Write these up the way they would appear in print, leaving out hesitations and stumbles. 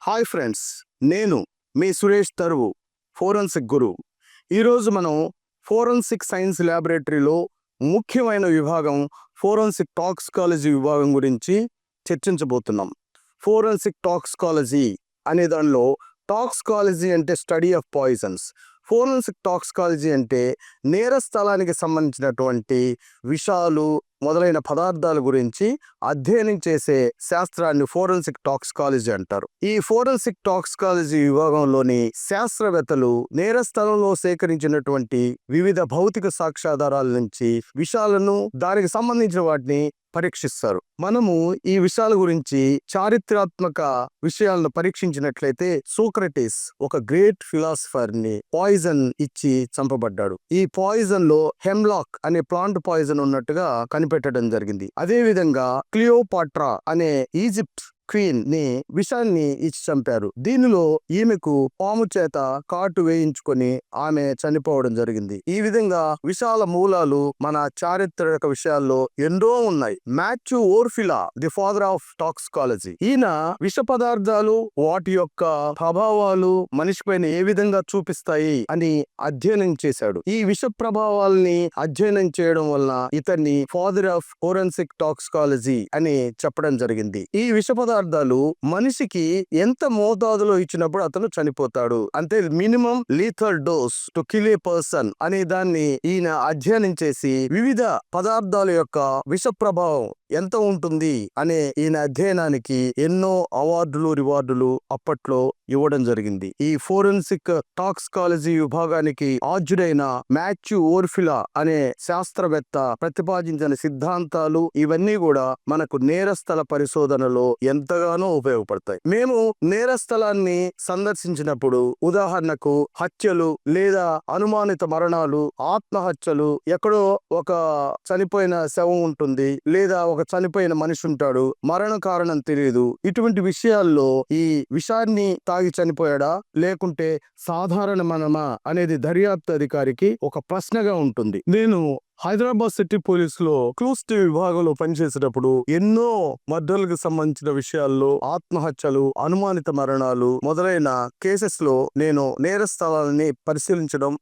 Hi friends, నేను మీ Suresh తరువు, forensic గురువు. ఈరోజు మనం ఫోరెన్సిక్ సైన్స్ ల్యాబొరేటరీలో ముఖ్యమైన విభాగం ఫోరెన్సిక్ టాక్సికాలజీ విభాగం గురించి చర్చించబోతున్నాం. ఫోరెన్సిక్ టాక్సికాలజీ అనే దానిలో టాక్సికాలజీ అంటే study of poisons, forensic toxicology అంటే నేర స్థలానికి సంబంధించినటువంటి విషాలు మొదలైన పదార్థాల గురించి అధ్యయనం చేసే శాస్త్రాన్ని ఫోరెన్సిక్ టాక్సికాలజీ అంటారు. ఈ ఫోరెన్సిక్ టాక్సికాలజీ విభాగంలోని శాస్త్రవేత్తలు నేర స్థలంలో సేకరించినటువంటి వివిధ భౌతిక సాక్ష్యాధారాల నుంచి విషాలను, దానికి సంబంధించిన వాటిని పరీక్షిస్తారు. మనము ఈ విషయాల గురించి చారిత్రాత్మక విషయాలను పరీక్షించినట్లయితే సోక్రటీస్ ఒక గ్రేట్ ఫిలాసఫర్ ని పాయిజన్ ఇచ్చి చంపబడ్డాడు. ఈ పాయిజన్ లో హెమ్లాక్ అనే ప్లాంట్ పాయిజన్ ఉన్నట్టుగా కనిపెట్టడం జరిగింది. అదే విధంగా క్లియోపాట్రా అనే ఈజిప్ట్ క్వీన్ ని విషాన్ని ఇచ్చి చంపారు. దీనిలో ఈమెకు పాము చేత కాటు వేయించుకొని ఆమె చనిపోవడం జరిగింది. ఈ విధంగా విషాల మూలాలు మన చారిత్రక విషయాల్లో ఎన్నో ఉన్నాయి. Mathieu Orfila, the father of toxicology, ఈయన విష పదార్థాలు వాటి యొక్క ప్రభావాలు మనిషిపైన ఏ విధంగా చూపిస్తాయి అని అధ్యయనం చేశాడు. ఈ విష ప్రభావాలని అధ్యయనం చేయడం వలన ఇతన్ని ఫాదర్ ఆఫ్ ఫోరెన్సిక్ టాక్సికాలజీ అని చెప్పడం జరిగింది. ఈ విష పదార్థాలు మనిషికి ఎంత మోతాదులో ఇచ్చినప్పుడు అతను చనిపోతాడు, అంటే minimum lethal dose to kill A person అనే దాన్ని ఈయన అధ్యయనం చేసి వివిధ పదార్థాల యొక్క విష ప్రభావం ఎంత ఉంటుంది అనే ఈయన అధ్యయనానికి ఎన్నో అవార్డులు, రివార్డులు అప్పట్లో ఇవ్వడం జరిగింది. ఈ ఫోరెన్సిక్ టాక్సికాలజీ విభాగానికి ఆద్యుడైన మాథ్యూ ఓర్ఫిలా అనే శాస్త్రవేత్త ప్రతిపాదించిన సిద్ధాంతాలు ఇవన్నీ కూడా మనకు నేరస్థల పరిశోధనలో ఎంతగానో ఉపయోగపడతాయి. మేము నేరస్థలాన్ని సందర్శించినప్పుడు ఉదాహరణకు హత్యలు లేదా అనుమానిత మరణాలు, ఆత్మహత్యలు, ఎక్కడో ఒక చనిపోయిన శవం ఉంటుంది లేదా ఒక చనిపోయిన మనిషి ఉంటాడు, మరణ కారణం తెలియదు. ఇటువంటి విషయాల్లో ఈ విషాన్ని తాగి చనిపోయాడా లేకుంటే సాధారణ మరణమా అనేది దర్యాప్తు అధికారికి ఒక ప్రశ్నగా ఉంటుంది. నేను హైదరాబాద్ సిటీ పోలీస్ లో క్లూస్ టీమ్ విభాగంలో పనిచేసేటప్పుడు ఎన్నో మర్డర్లకు సంబంధించిన విషయాల్లో, ఆత్మహత్యలు, అనుమానిత మరణాలు మొదలైన కేసెస్ లో నేను నేర స్థలాలని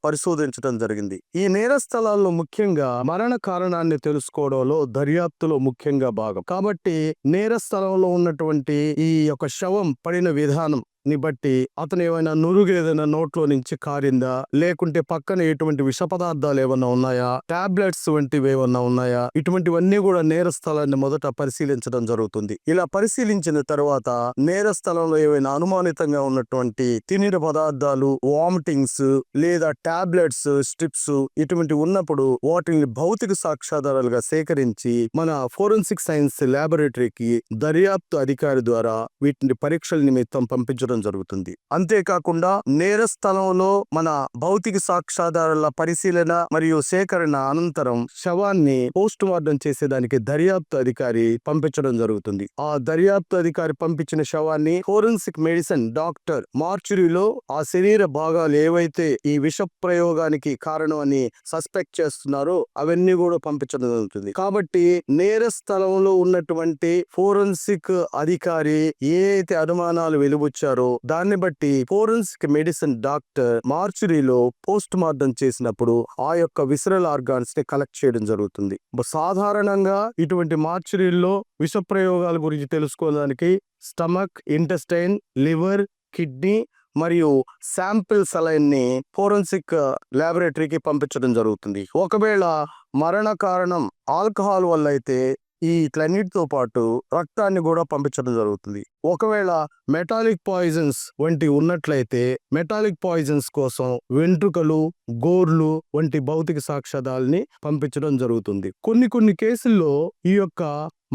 పరిశోధించడం జరిగింది. ఈ నేర స్థలాల్లో ముఖ్యంగా మరణ కారణాన్ని తెలుసుకోవడంలో దర్యాప్తులో ముఖ్యంగా భాగం కాబట్టి నేర స్థలంలో ఉన్నటువంటి ఈ యొక్క శవం పడిన విధానం ని బట్టి అతను ఏమైనా నురుగు ఏదైనా నోట్లో నుంచి కారిందా, లేకుంటే పక్కన ఎటువంటి విష పదార్థాలు ఏమన్నా ఉన్నాయా, టాబ్లెట్స్ వంటివి ఏమన్నా ఉన్నాయా, ఇటువంటివన్నీ కూడా నేర స్థలాన్ని మొదట పరిశీలించడం జరుగుతుంది. ఇలా పరిశీలించిన తర్వాత నేర స్థలంలో ఏవైనా అనుమానితంగా ఉన్నటువంటి తినిన పదార్థాలు, వామిటింగ్స్ లేదా టాబ్లెట్స్, స్ట్రిప్స్ ఇటువంటి ఉన్నప్పుడు వాటిని భౌతిక సాక్ష్యాధారాలుగా సేకరించి మన ఫోరెన్సిక్ సైన్స్ ల్యాబొరేటరీకి దర్యాప్తు అధికారి ద్వారా వీటిని పరీక్షల నిమిత్తం పంపించడం జరుగుతుంది. అంతేకాకుండా నేర స్థలంలో మన భౌతిక సాక్ష్యాధారాల పరిశీలన మరియు సేకరణ అనంతరం శవాన్ని పోస్ట్ మార్టం చేసేదానికి దర్యాప్తు అధికారి పంపించడం జరుగుతుంది. ఆ దర్యాప్తు అధికారి పంపించిన శవాన్ని ఫోరెన్సిక్ మెడిసిన్ డాక్టర్ మార్చురీలో ఆ శరీర భాగాలు ఏవైతే ఈ విష ప్రయోగానికి కారణం అని సస్పెక్ట్ చేస్తున్నారో అవన్నీ కూడా పంపించడం జరుగుతుంది. కాబట్టి నేర స్థలంలో ఉన్నటువంటి ఫోరెన్సిక్ అధికారి ఏ అయితే అనుమానాలు వెలుబుచ్చారో దాన్ని బట్టి ఫోరెన్సిక్ మెడిసిన్ డాక్టర్ మార్చురీలో పోస్ట్ మార్టం చేసినప్పుడు ఆ యొక్క విసరల్ ఆర్గాన్స్ ని కలెక్ట్ చేయడం జరుగుతుంది. సాధారణంగా ఇటువంటి మార్చురీల్లో విష ప్రయోగాల గురించి తెలుసుకోవడానికి స్టమక్, ఇంటెస్టైన్, లివర్, కిడ్నీ మరియు శాంపిల్ సలైన్ ని ఫోరెన్సిక్ ల్యాబొరేటరీకి పంపించడం జరుగుతుంది. ఒకవేళ మరణ కారణం ఆల్కహాల్ వల్ల అయితే వీటన్నిటితో పాటు రక్తాన్ని కూడా పంపించడం జరుగుతుంది. ఒకవేళ మెటాలిక్ పాయిజన్స్ వంటి ఉన్నట్లయితే మెటాలిక్ పాయిజన్స్ కోసం వెంట్రుకలు, గోర్లు వంటి భౌతిక సాక్ష్యాధారాలని పంపించడం జరుగుతుంది. కొన్ని కేసుల్లో ఈ యొక్క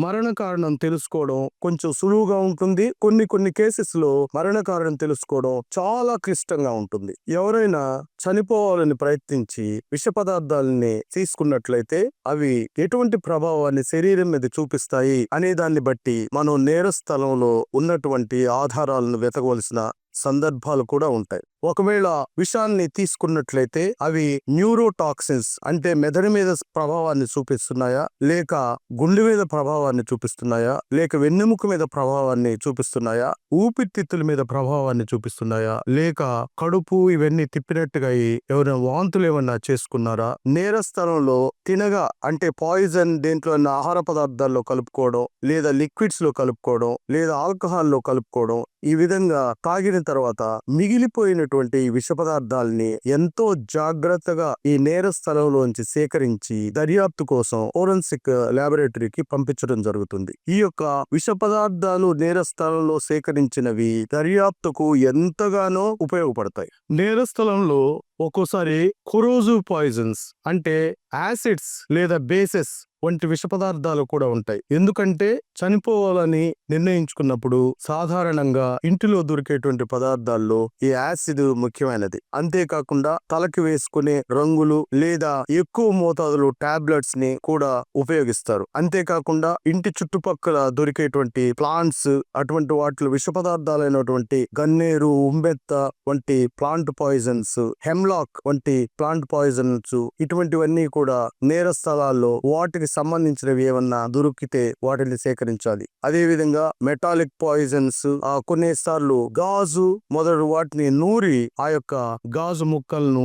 మరణ కారణం తెలుసుకోవడం కొంచెం సులువుగా ఉంటుంది. కొన్ని కేసెస్ లో మరణ కారణం తెలుసుకోవడం చాలా క్లిష్టంగా ఉంటుంది. ఎవరైనా చనిపోవాలని ప్రయత్నించి విష పదార్థాలని తీసుకున్నట్లయితే అవి ఎటువంటి ప్రభావాన్ని శరీరం మీద చూపిస్తాయి అనే దాన్ని బట్టి మనం నేర స్థలంలో ఉన్నటువంటి ఆధారాలను వెతకవలసిన సందర్భాలు కూడా ఉంటాయి. ఒకవేళ విషాన్ని తీసుకున్నట్లయితే అవి న్యూరోటాక్సిన్స్ అంటే మెదడు మీద ప్రభావాన్ని చూపిస్తున్నాయా, లేక గుండె మీద ప్రభావాన్ని చూపిస్తున్నాయా, లేక వెన్నెముక మీద ప్రభావాన్ని చూపిస్తున్నాయా, ఊపిరితిత్తుల మీద ప్రభావాన్ని చూపిస్తున్నాయా, లేక కడుపు ఇవన్నీ తిప్పినట్టుగా ఎవరైనా వాంతులు ఏమన్నా చేసుకున్నారా, నేర స్థలంలో తినగా అంటే పాయిజన్ దేంట్లో ఆహార పదార్థాల్లో కలుపుకోవడం, లేదా లిక్విడ్స్ లో కలుపుకోవడం, లేదా ఆల్కహాల్ లో కలుపుకోవడం, ఈ విధంగా తాగిన తర్వాత మిగిలిపోయినటువంటి విష పదార్థాలని ఎంతో జాగ్రత్తగా ఈ నేర స్థలంలోంచి సేకరించి దర్యాప్తు కోసం ఫోరెన్సిక్ ల్యాబొరేటరీకి పంపించడం జరుగుతుంది. ఈ యొక్క విష పదార్థాలు నేర స్థలంలో సేకరించినవి దర్యాప్తుకు ఎంతగానో ఉపయోగపడతాయి. నేర స్థలంలో ఒక్కోసారి కొరోజివ్ పాయిజన్స్ అంటే యాసిడ్స్ లేదా బేసెస్ వంటి విష పదార్థాలు కూడా ఉంటాయి. ఎందుకంటే చనిపోవాలని నిర్ణయించుకున్నప్పుడు సాధారణంగా ఇంటిలో దొరికేటువంటి పదార్థాల్లో ఈ యాసిడ్ ముఖ్యమైనది. అంతేకాకుండా తలకి వేసుకునే రంగులు లేదా ఎక్కువ మోతాదులో టాబ్లెట్స్ ని కూడా ఉపయోగిస్తారు. అంతేకాకుండా ఇంటి చుట్టుపక్కల దొరికేటువంటి ప్లాంట్స్ అటువంటి వాటిలో విష పదార్థాలైనటువంటి గన్నేరు, ఉమ్మెత్త వంటి ప్లాంట్ పాయిజన్స్, హెమ్లాక్ వంటి ప్లాంట్ పాయిజన్స్ ఇటువంటివన్నీ కూడా నేర స్థలాల్లో వాటికి సంబంధించినవి ఏమన్నా దొరికితే వాటిని సేకరించాలి. అదే విధంగా మెటాలిక్ పాయిజన్స్, కొన్నిసార్లు గాజు మొదలు వాటిని నూరి ఆ యొక్క గాజు ముక్కలను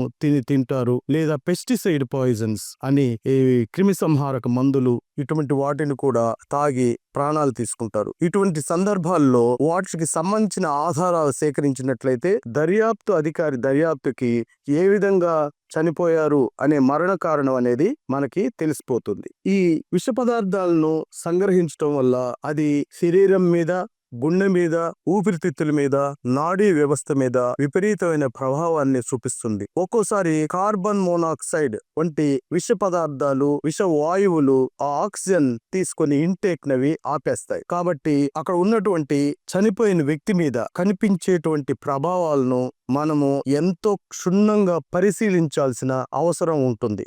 తింటారు. లేదా పెస్టిసైడ్ పాయిజన్స్ అని క్రిమి సంహారక మందులు ఇటువంటి వాటిని కూడా తాగి ప్రాణాలు తీసుకుంటారు. ఇటువంటి సందర్భాల్లో వాటికి సంబంధించిన ఆధారాలు సేకరించినట్లయితే దర్యాప్తు అధికారి దర్యాప్తుకి ఏ విధంగా చనిపోయారు అనే మరణ కారణం అనేది మనకి తెలిసిపోతుంది. ఈ విష పదార్థాలను సంగ్రహించడం వల్ల అది శరీరం మీద, గుండె మీద, ఊపిరితిత్తుల మీద, నాడీ వ్యవస్థ మీద విపరీతమైన ప్రభావాన్ని చూపిస్తుంది. ఒక్కోసారి కార్బన్ మోనాక్సైడ్ వంటి విష పదార్థాలు, విష వాయువులు ఆ ఆక్సిజన్ తీసుకొని ఇంటేక్ నవి ఆపేస్తాయి. కాబట్టి అక్కడ ఉన్నటువంటి చనిపోయిన వ్యక్తి మీద కనిపించేటువంటి ప్రభావాలను మనము ఎంతో క్షుణ్ణంగా పరిశీలించాల్సిన అవసరం ఉంటుంది.